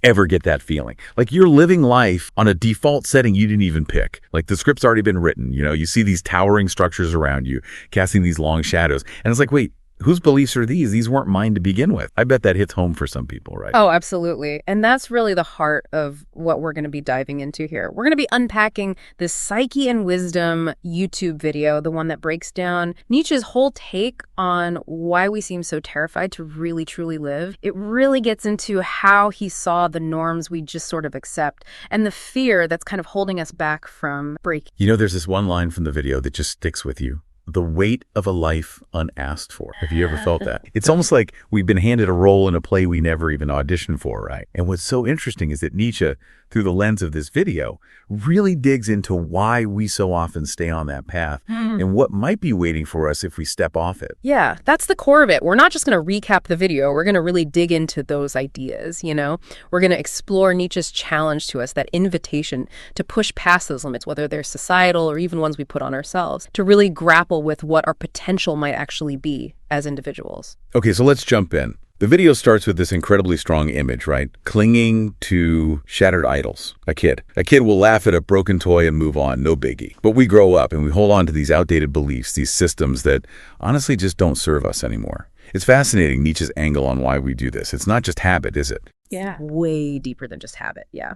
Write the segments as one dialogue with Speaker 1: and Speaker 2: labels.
Speaker 1: ever get that feeling? Like you're living life on a default setting you didn't even pick. Like the script's already been written. You see these towering structures around you, casting these long shadows. And it's like, wait, whose beliefs are these? These weren't mine to begin with. I bet that hits home for some people, right?
Speaker 2: Oh, absolutely. And that's really the heart of what we're going to be diving into here. We're going to be unpacking this Psyche and Wisdom YouTube video, the one that breaks down Nietzsche's whole take on why we seem so terrified to really, truly live. It really gets into how he saw the norms we just sort of accept and the fear that's kind of holding us back from breaking.
Speaker 1: There's this one line from the video that just sticks with you. The weight of a life unasked for. Have you ever felt that? It's almost like we've been handed a role in a play we never even auditioned for, right? And what's so interesting is that Nietzsche, through the lens of this video, really digs into why we so often stay on that path and what might be waiting for us if we step off it.
Speaker 2: Yeah, that's the core of it. We're not just going to recap the video. We're going to really dig into those ideas, We're going to explore Nietzsche's challenge to us, that invitation to push past those limits, whether they're societal or even ones we put on ourselves, to really grapple with what our potential might actually be as individuals.
Speaker 1: Okay, so let's jump in. The video starts with this incredibly strong image, right? Clinging to shattered idols. A kid. A kid will laugh at a broken toy and move on, no biggie. But we grow up and we hold on to these outdated beliefs, these systems that honestly just don't serve us anymore. It's fascinating, Nietzsche's angle on why we do this. It's not just habit, is it?
Speaker 2: Yeah. Way deeper than just habit, yeah.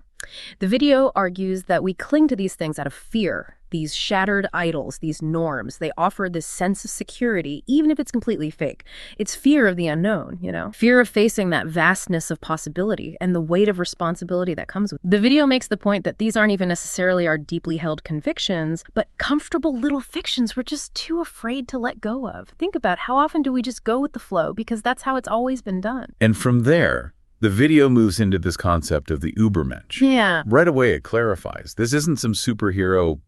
Speaker 2: The video argues that we cling to these things out of fear, these shattered idols, these norms. They offer this sense of security, even if it's completely fake. It's fear of the unknown, Fear of facing that vastness of possibility and the weight of responsibility that comes with it. The video makes the point that these aren't even necessarily our deeply held convictions, but comfortable little fictions we're just too afraid to let go of. Think about how often do we just go with the flow because that's how it's always been done.
Speaker 1: And from there, the video moves into this concept of the Übermensch.
Speaker 2: Yeah.
Speaker 1: Right away, it clarifies. This isn't some superhero,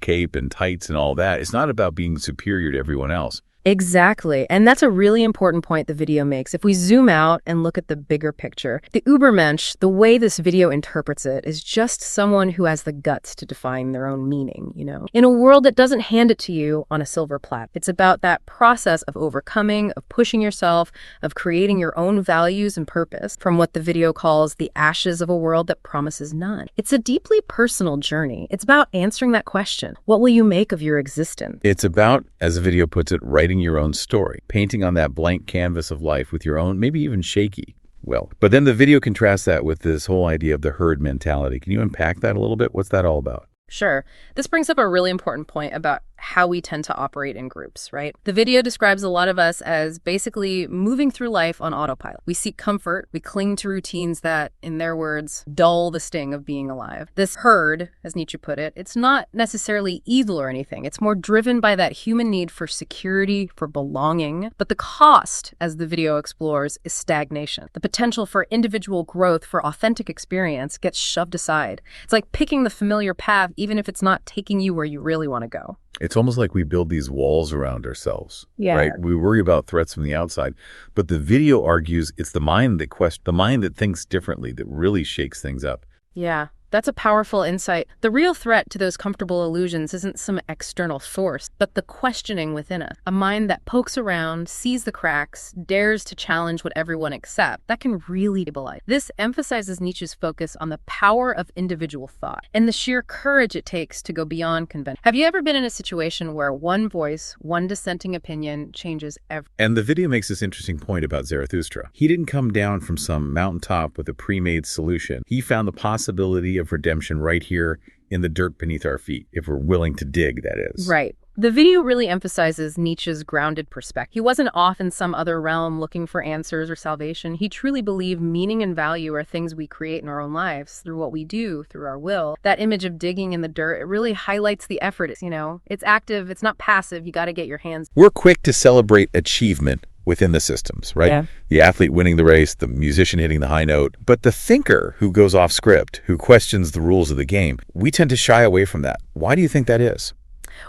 Speaker 1: cape and tights and all that. It's not about being superior to everyone else.
Speaker 2: Exactly. And that's a really important point the video makes. If we zoom out and look at the bigger picture, the Übermensch, the way this video interprets it, is just someone who has the guts to define their own meaning, in a world that doesn't hand it to you on a silver platter. It's about that process of overcoming, of pushing yourself, of creating your own values and purpose from what the video calls the ashes of a world that promises none. It's a deeply personal journey. It's about answering that question. What will you make of your existence?
Speaker 1: It's about, as the video puts it, writing your own story, painting on that blank canvas of life with your own, maybe even shaky will. But then the video contrasts that with this whole idea of the herd mentality. Can you unpack that a little bit? What's that all about?
Speaker 2: Sure. This brings up a really important point about how we tend to operate in groups, right? The video describes a lot of us as basically moving through life on autopilot. We seek comfort. We cling to routines that, in their words, dull the sting of being alive. This herd, as Nietzsche put it, it's not necessarily evil or anything. It's more driven by that human need for security, for belonging. But the cost, as the video explores, is stagnation. The potential for individual growth, for authentic experience, gets shoved aside. It's like picking the familiar path, even if it's not taking you where you really want to go.
Speaker 1: It's almost like we build these walls around ourselves,
Speaker 2: yeah.
Speaker 1: Right? We worry about threats from the outside, but the video argues it's the mind that thinks differently that really shakes things up.
Speaker 2: Yeah. That's a powerful insight. The real threat to those comfortable illusions isn't some external force, but the questioning within us. A mind that pokes around, sees the cracks, dares to challenge what everyone accepts. That can really stabilize. This emphasizes Nietzsche's focus on the power of individual thought and the sheer courage it takes to go beyond convention. Have you ever been in a situation where one voice, one dissenting opinion changes everything?
Speaker 1: And the video makes this interesting point about Zarathustra. He didn't come down from some mountaintop with a pre-made solution. He found the possibility of redemption right here in the dirt beneath our feet, if we're willing to dig, that is.
Speaker 2: Right. The video really emphasizes Nietzsche's grounded perspective. He wasn't off in some other realm looking for answers or salvation. He truly believed meaning and value are things we create in our own lives through what we do, through our will. That image of digging in the dirt, it really highlights the effort. It's active, it's not passive. You got to get your hands.
Speaker 1: We're quick to celebrate achievement within the systems, right?
Speaker 2: Yeah.
Speaker 1: The athlete winning the race, the musician hitting the high note. But the thinker who goes off script, who questions the rules of the game, we tend to shy away from that. Why do you think that is?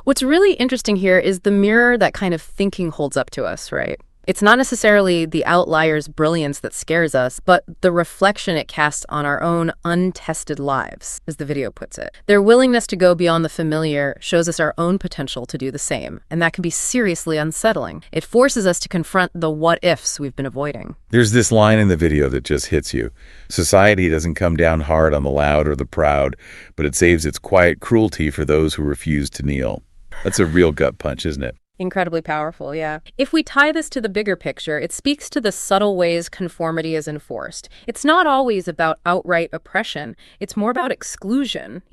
Speaker 2: What's really interesting here is the mirror that kind of thinking holds up to us, right? It's not necessarily the outlier's brilliance that scares us, but the reflection it casts on our own untested lives, as the video puts it. Their willingness to go beyond the familiar shows us our own potential to do the same, and that can be seriously unsettling. It forces us to confront the what-ifs we've been avoiding.
Speaker 1: There's this line in the video that just hits you. Society doesn't come down hard on the loud or the proud, but it saves its quiet cruelty for those who refuse to kneel. That's a real gut punch, isn't it?
Speaker 2: Incredibly powerful, yeah. If we tie this to the bigger picture, it speaks to the subtle ways conformity is enforced. It's not always about outright oppression. It's more about exclusion,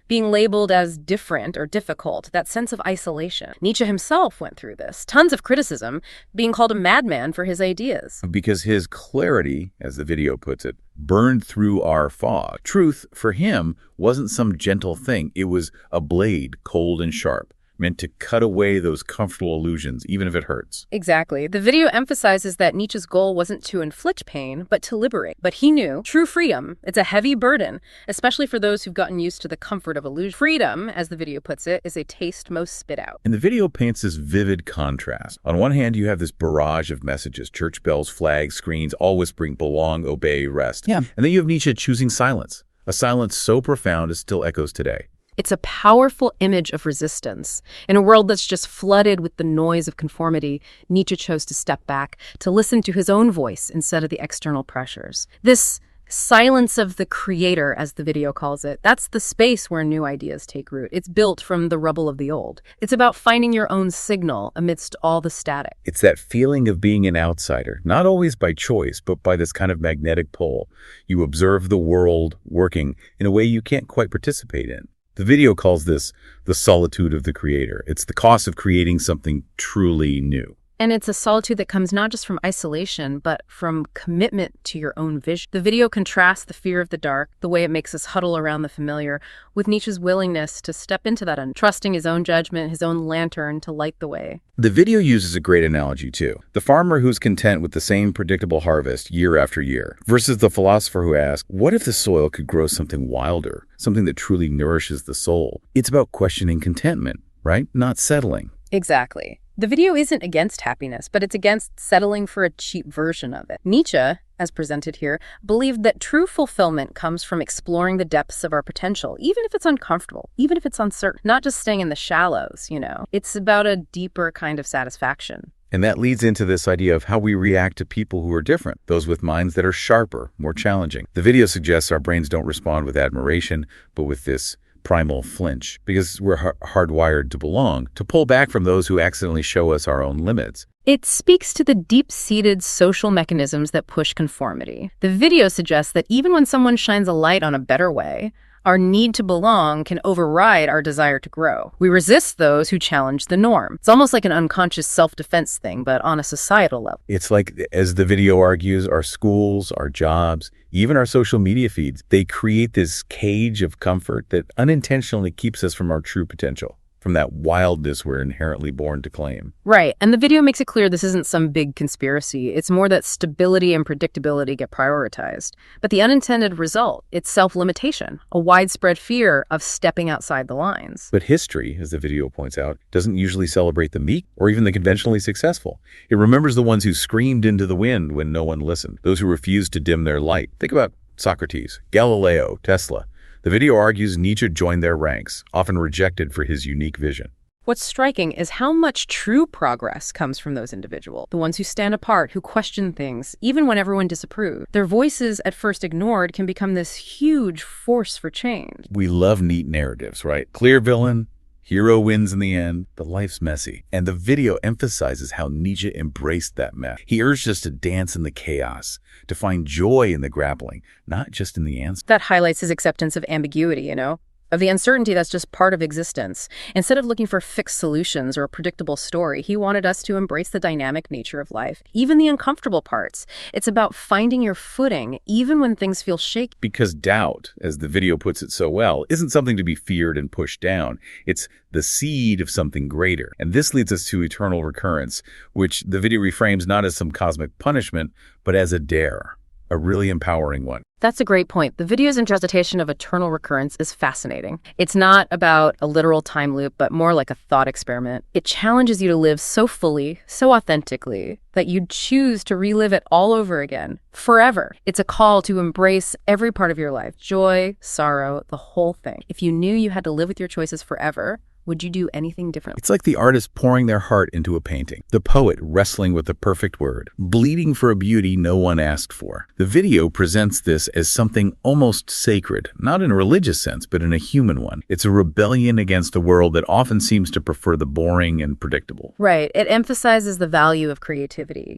Speaker 2: being labeled as different or difficult, that sense of isolation. Nietzsche himself went through this. Tons of criticism, being called a madman for his ideas.
Speaker 1: Because his clarity, as the video puts it, burned through our fog. Truth, for him, wasn't some gentle thing. It was a blade, cold and sharp, meant to cut away those comfortable illusions, even if it hurts.
Speaker 2: Exactly. The video emphasizes that Nietzsche's goal wasn't to inflict pain, but to liberate. But he knew true freedom, it's a heavy burden, especially for those who've gotten used to the comfort of illusion. Freedom, as the video puts it, is a taste most spit out.
Speaker 1: And the video paints this vivid contrast. On one hand, you have this barrage of messages, church bells, flags, screens, all whispering, belong, obey, rest.
Speaker 2: Yeah.
Speaker 1: And then you have Nietzsche choosing silence, a silence so profound it still echoes today.
Speaker 2: It's a powerful image of resistance. In a world that's just flooded with the noise of conformity, Nietzsche chose to step back, to listen to his own voice instead of the external pressures. This silence of the creator, as the video calls it, that's the space where new ideas take root. It's built from the rubble of the old. It's about finding your own signal amidst all the static.
Speaker 1: It's that feeling of being an outsider, not always by choice, but by this kind of magnetic pull. You observe the world working in a way you can't quite participate in. The video calls this the solitude of the creator. It's the cost of creating something truly new.
Speaker 2: And it's a solitude that comes not just from isolation, but from commitment to your own vision. The video contrasts the fear of the dark, the way it makes us huddle around the familiar, with Nietzsche's willingness to step into that, trusting his own judgment, his own lantern to light the way.
Speaker 1: The video uses a great analogy, too. The farmer who's content with the same predictable harvest year after year, versus the philosopher who asks, what if the soil could grow something wilder, something that truly nourishes the soul? It's about questioning contentment, right? Not settling.
Speaker 2: Exactly. The video isn't against happiness, but it's against settling for a cheap version of it. Nietzsche, as presented here, believed that true fulfillment comes from exploring the depths of our potential, even if it's uncomfortable, even if it's uncertain, not just staying in the shallows, It's about a deeper kind of satisfaction.
Speaker 1: And that leads into this idea of how we react to people who are different, those with minds that are sharper, more challenging. The video suggests our brains don't respond with admiration, but with this primal flinch, because we're hardwired to belong, to pull back from those who accidentally show us our own limits.
Speaker 2: It speaks to the deep-seated social mechanisms that push conformity. The video suggests that even when someone shines a light on a better way, our need to belong can override our desire to grow. We resist those who challenge the norm. It's almost like an unconscious self-defense thing, but on a societal level.
Speaker 1: It's like, as the video argues, our schools, our jobs, even our social media feeds, they create this cage of comfort that unintentionally keeps us from our true potential, from that wildness we're inherently born to claim.
Speaker 2: Right, and the video makes it clear this isn't some big conspiracy. It's more that stability and predictability get prioritized. But the unintended result, it's self-limitation, a widespread fear of stepping outside the lines.
Speaker 1: But history, as the video points out, doesn't usually celebrate the meek or even the conventionally successful. It remembers the ones who screamed into the wind when no one listened, those who refused to dim their light. Think about Socrates, Galileo, Tesla. The video argues Nietzsche joined their ranks, often rejected for his unique vision.
Speaker 2: What's striking is how much true progress comes from those individuals, the ones who stand apart, who question things, even when everyone disapproves. Their voices, at first ignored, can become this huge force for change.
Speaker 1: We love neat narratives, right? Clear villain, hero wins in the end, but life's messy. And the video emphasizes how Nietzsche embraced that mess. He urged us to dance in the chaos, to find joy in the grappling, not just in the answer.
Speaker 2: That highlights his acceptance of ambiguity, of the uncertainty that's just part of existence. Instead of looking for fixed solutions or a predictable story, he wanted us to embrace the dynamic nature of life, even the uncomfortable parts. It's about finding your footing, even when things feel shaky.
Speaker 1: Because doubt, as the video puts it so well, isn't something to be feared and pushed down. It's the seed of something greater. And this leads us to eternal recurrence, which the video reframes not as some cosmic punishment, but as a dare. a really empowering one.
Speaker 2: That's a great point. The video's interpretation of eternal recurrence is fascinating. It's not about a literal time loop, but more like a thought experiment. It challenges you to live so fully, so authentically, that you'd choose to relive it all over again, forever. It's a call to embrace every part of your life, joy, sorrow, the whole thing. If you knew you had to live with your choices forever, would you do anything different?
Speaker 1: It's like the artist pouring their heart into a painting, the poet wrestling with the perfect word, bleeding for a beauty no one asked for. The video presents this as something almost sacred, not in a religious sense, but in a human one. It's a rebellion against a world that often seems to prefer the boring and predictable.
Speaker 2: Right. It emphasizes the value of creativity,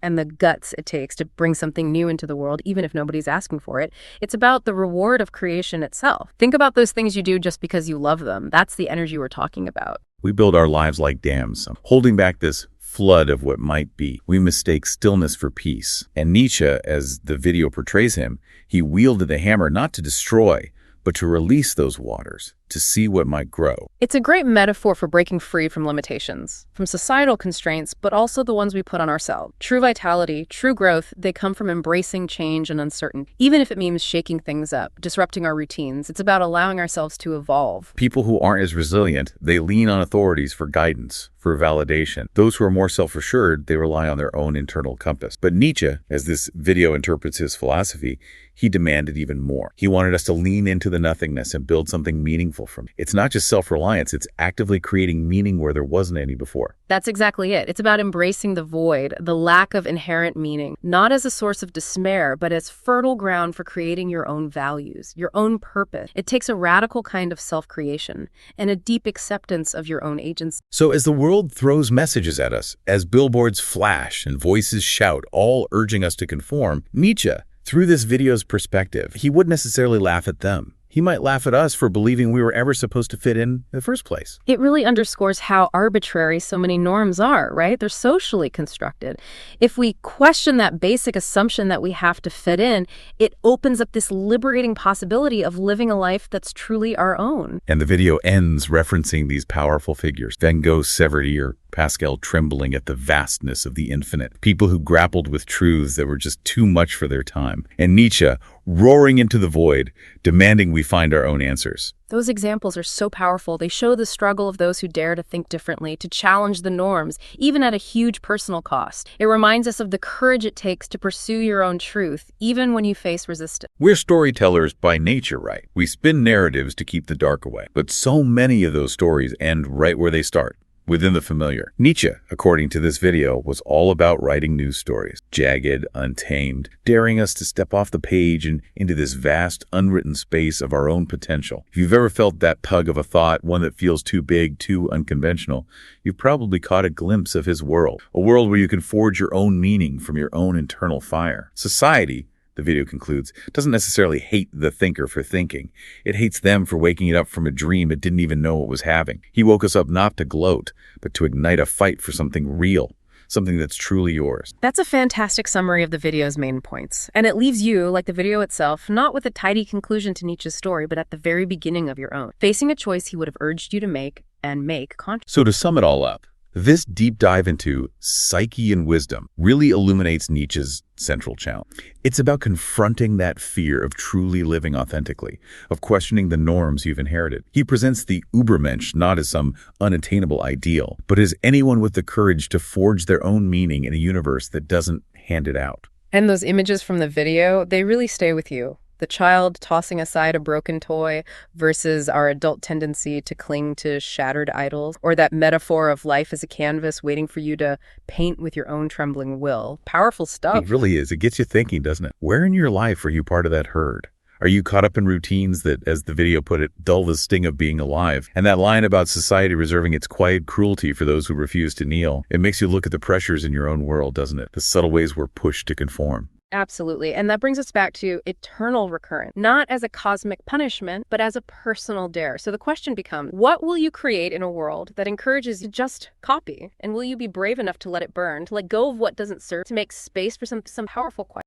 Speaker 2: and the guts it takes to bring something new into the world, even if nobody's asking for it. It's about the reward of creation itself. Think about those things you do just because you love them. That's the energy we're talking about.
Speaker 1: We build our lives like dams, holding back this flood of what might be. We mistake stillness for peace. And Nietzsche, as the video portrays him, he wielded the hammer not to destroy, but to release those waters, to see what might grow.
Speaker 2: It's a great metaphor for breaking free from limitations, from societal constraints, but also the ones we put on ourselves. True vitality, true growth, they come from embracing change and uncertainty, even if it means shaking things up, disrupting our routines. It's about allowing ourselves to evolve.
Speaker 1: People who aren't as resilient, they lean on authorities for guidance, for validation. Those who are more self-assured, they rely on their own internal compass. But Nietzsche, as this video interprets his philosophy, he demanded even more. He wanted us to lean into the nothingness and build something meaningful from it. It's not just self-reliance, it's actively creating meaning where there wasn't any before.
Speaker 2: That's exactly it. It's about embracing the void, the lack of inherent meaning, not as a source of despair, but as fertile ground for creating your own values, your own purpose. It takes a radical kind of self-creation and a deep acceptance of your own agency.
Speaker 1: So as the world throws messages at us, as billboards flash and voices shout, all urging us to conform, Nietzsche, through this video's perspective, he wouldn't necessarily laugh at them. He might laugh at us for believing we were ever supposed to fit in the first place.
Speaker 2: It really underscores how arbitrary so many norms are, right? They're socially constructed. If we question that basic assumption that we have to fit in, it opens up this liberating possibility of living a life that's truly our own.
Speaker 1: And the video ends referencing these powerful figures. Van Gogh's severed ear, Pascal trembling at the vastness of the infinite, people who grappled with truths that were just too much for their time, and Nietzsche roaring into the void, demanding we find our own answers.
Speaker 2: Those examples are so powerful. They show the struggle of those who dare to think differently, to challenge the norms, even at a huge personal cost. It reminds us of the courage it takes to pursue your own truth, even when you face resistance.
Speaker 1: We're storytellers by nature, right? We spin narratives to keep the dark away. But so many of those stories end right where they start, within the familiar. Nietzsche, according to this video, was all about writing new stories, jagged, untamed, daring us to step off the page and into this vast, unwritten space of our own potential. If you've ever felt that tug of a thought, one that feels too big, too unconventional, you've probably caught a glimpse of his world, a world where you can forge your own meaning from your own internal fire. Society, the video concludes, doesn't necessarily hate the thinker for thinking. It hates them for waking it up from a dream it didn't even know it was having. He woke us up not to gloat, but to ignite a fight for something real, something that's truly yours.
Speaker 2: That's a fantastic summary of the video's main points. And it leaves you, like the video itself, not with a tidy conclusion to Nietzsche's story, but at the very beginning of your own, facing a choice he would have urged you to make and make consciously.
Speaker 1: So to sum it all up, this deep dive into psyche and wisdom really illuminates Nietzsche's central challenge. It's about confronting that fear of truly living authentically, of questioning the norms you've inherited. He presents the Übermensch not as some unattainable ideal, but as anyone with the courage to forge their own meaning in a universe that doesn't hand it out.
Speaker 2: And those images from the video, they really stay with you. The child tossing aside a broken toy versus our adult tendency to cling to shattered idols, or that metaphor of life as a canvas waiting for you to paint with your own trembling will. Powerful stuff.
Speaker 1: It really is. It gets you thinking, doesn't it? Where in your life are you part of that herd? Are you caught up in routines that, as the video put it, dull the sting of being alive? And that line about society reserving its quiet cruelty for those who refuse to kneel, it makes you look at the pressures in your own world, doesn't it? The subtle ways we're pushed to conform.
Speaker 2: Absolutely. And that brings us back to eternal recurrence, not as a cosmic punishment, but as a personal dare. So the question becomes, what will you create in a world that encourages you to just copy? And will you be brave enough to let it burn, to let go of what doesn't serve, to make space for some powerful questions?